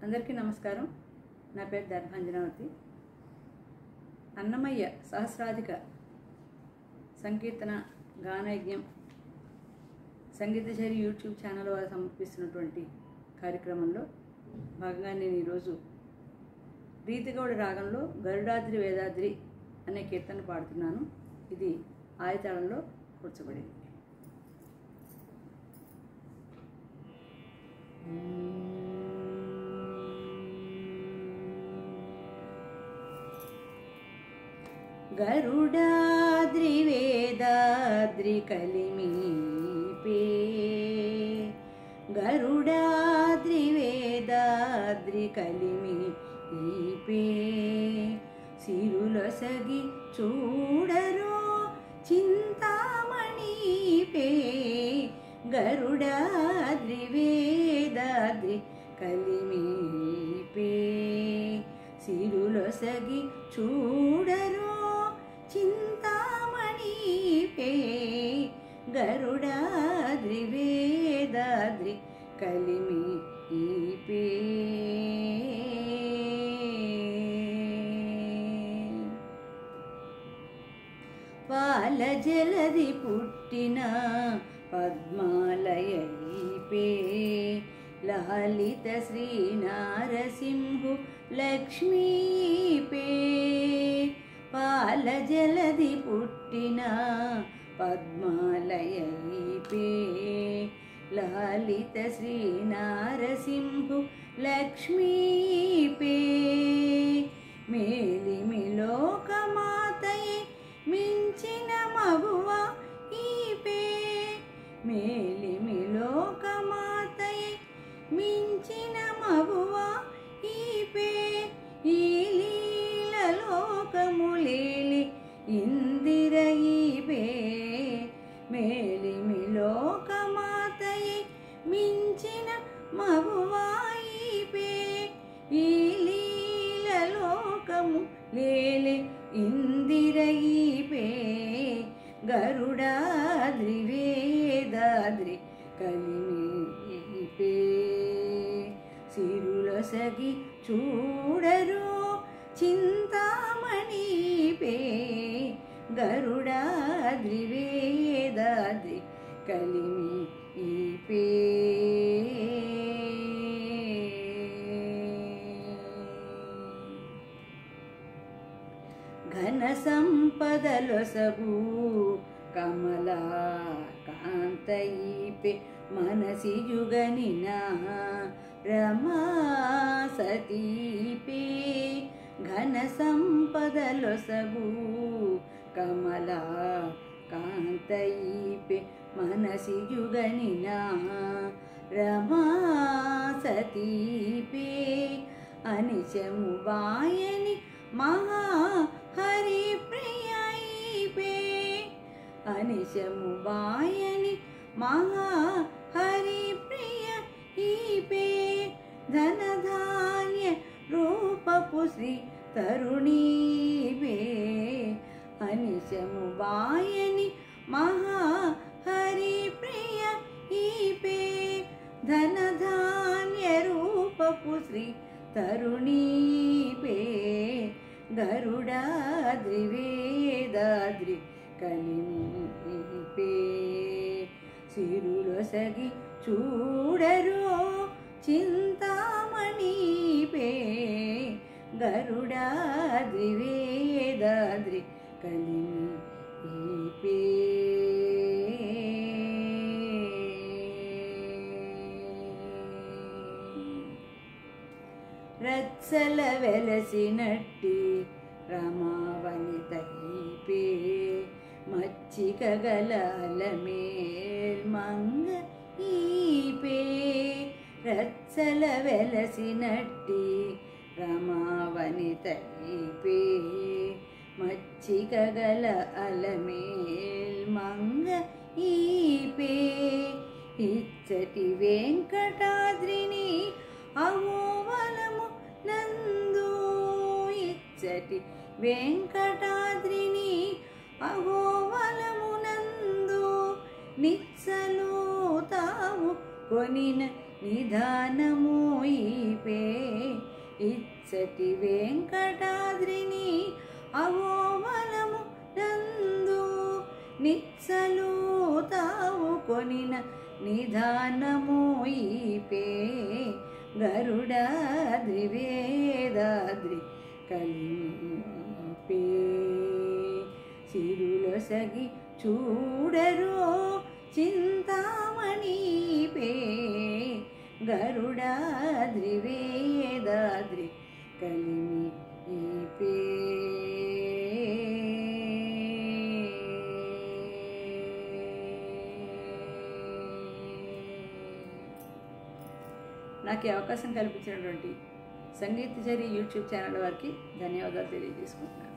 అందరికీ నమస్కారం. నా పేరు దర్భంజనావతి. అన్నమయ్య సహస్రాధిక సంకీర్తన గానయజ్ఞం సంగీతచరి యూట్యూబ్ ఛానల్ వారు సమర్పిస్తున్నటువంటి కార్యక్రమంలో భాగంగా నేను ఈరోజు రీతిగౌడ రాగంలో గరుడాద్రి వేదాద్రి అనే కీర్తన పాడుతున్నాను. ఇది ఆయతాళంలో కూర్చబడింది. గరుడాద్రి వేదాద్రి కలిమీపే, గరుడాద్రి వేదాద్రి కలిమీపే, సిరులొసగి చూడరో చింతామణిపే, గరుడాద్రి వేదాద్రి కలిమీపే, సిరులొసగి చూడరో చింతామణిపే, గరుడాద్రి వేదాద్రి కలిమీపే. పాల జలది పుట్టిన పద్మాలయైపే, లలిత శ్రీ నారసింహు లక్ష్మీపే, పాల జలది పుట్టిన పద్మాలయైపే, లలిత శ్రీ నారసింహు లక్ష్మీపే, మేలిమి లోకమాతయే మించిన మగువ ఈపే, మేలిమి లోకమాతయే మించిన మగువ ఈపే, ఈ లీల లోకములేలి ఇందిర ఈపే, మేలిమి లోకమాతయే మించిన మగువ ఈపే, ఈ లీల లోకము లేలి ఇందిర ఈపే, గరుడాద్రి వేదాద్రి కలిమీపే, సిరులొసగి చూడరో చింతామణిపే, గరుడాద్రి వేదాద్రి కలిమీపే. ఘన సంపదలొసగు కమలా కాంతైపే, మనసి యుగనిన రమా సతీపే, ఘన సంపదలొసగు కమలా కాంతైపే, మనసి యుగనిన రమా సతీపే, అనిశము వాయని మహా హరిప్రియైపే, అనిశము వాయని మహా హరిప్రియ ఈపే, ధనధాన్య రూపపు శ్రీ తరుణీపే, అనిశము వాయని మహా హరిప్రియ ఈపే, ధనధాన్య రూపపు శ్రీ తరుణీపే, గరుడాద్రి వేదాద్రి కలిమీపే, సిరులొసగి చూడరో చింతామణిపే, గరుడాద్రి వేదాద్రి కలిమీపే. రత్సల వెలసినట్టి రమావనితైపే, మచ్చిక గలాల మేల్మంగ ఈపే, రత్సల వెలసినట్టి రమావనితైపే, మచ్చిక గలాల మేల్మంగ ఈపే, ఇచ్చటి వెంకటాద్రిని అహోవలము నందు, ఇచ్చటి వెంకటాద్రిని అహోవలము నందు, నిత్సలు తావు కొనిన నిధానము ఈపే ఇచ్చటి వెంకటాద్రిని అవోమలము నందు నిత్సలు తావు కొనిన నిధానము ఈపే గరుడాద్రి వేదాద్రి కలిపే సిరులొసగి చూడరో చింతామణి పే గరుడాద్రి వేదాద్రి కలిమి పే. నాకు ఈ అవకాశం కల్పించినటువంటి సంగీత చరి యూట్యూబ్ ఛానల్ వారికి ధన్యవాదాలు తెలియజేసుకుంటున్నాను.